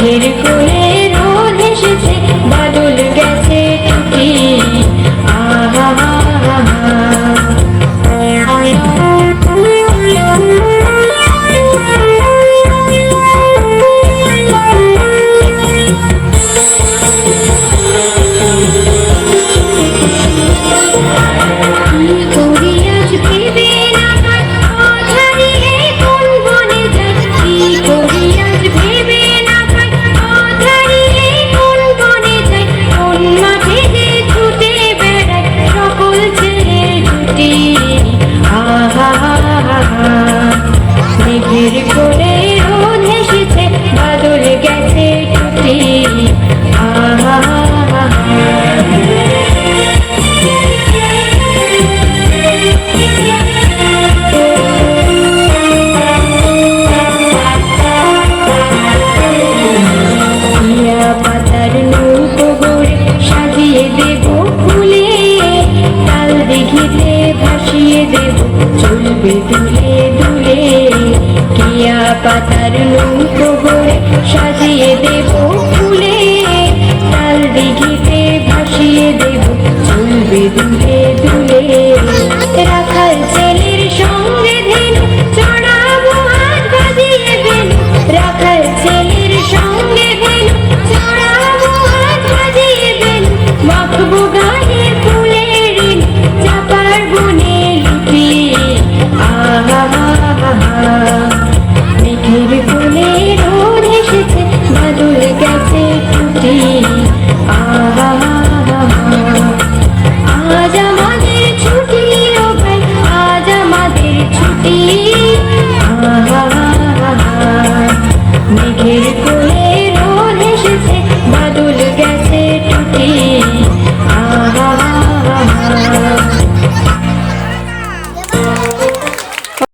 মেঘের কোলে রোদ এসেছে, বাদল গেছে টুটি। আহা মেঘের কোলে রোদ এসেছে, বাদল গেছে টুটি। আহা পাতার নৌকো গড়ে সাজিয়ে দেব ফুলে, তাল দিঘিতে ভাসিয়ে দেব চলবে দুলে দুলে। কিয়া পাতার নৌকো গড়ে সাজিয়ে দেব ফুলে, তাল দিঘিতে ভাসিয়ে দেব চলবে দুলে দুলে। রাখাল ছেলের সঙ্গে ধেনু চড়াবো হাত বাজিয়ে বেনু, রাখাল ছেলের সঙ্গে ধেনু চড়াবো হাত বাজিয়ে বেনু। মাখবো গায়ে ফুলের ঋণ, চাপার বনে লুটি। আহা মেঘের কোলে রোদ এসেছে, বাদল গেছে টুটি। আহা আজ আমাদের ছুটি ও ভাই, আজ আমাদের ছুটি। আহা মেঘের কোলে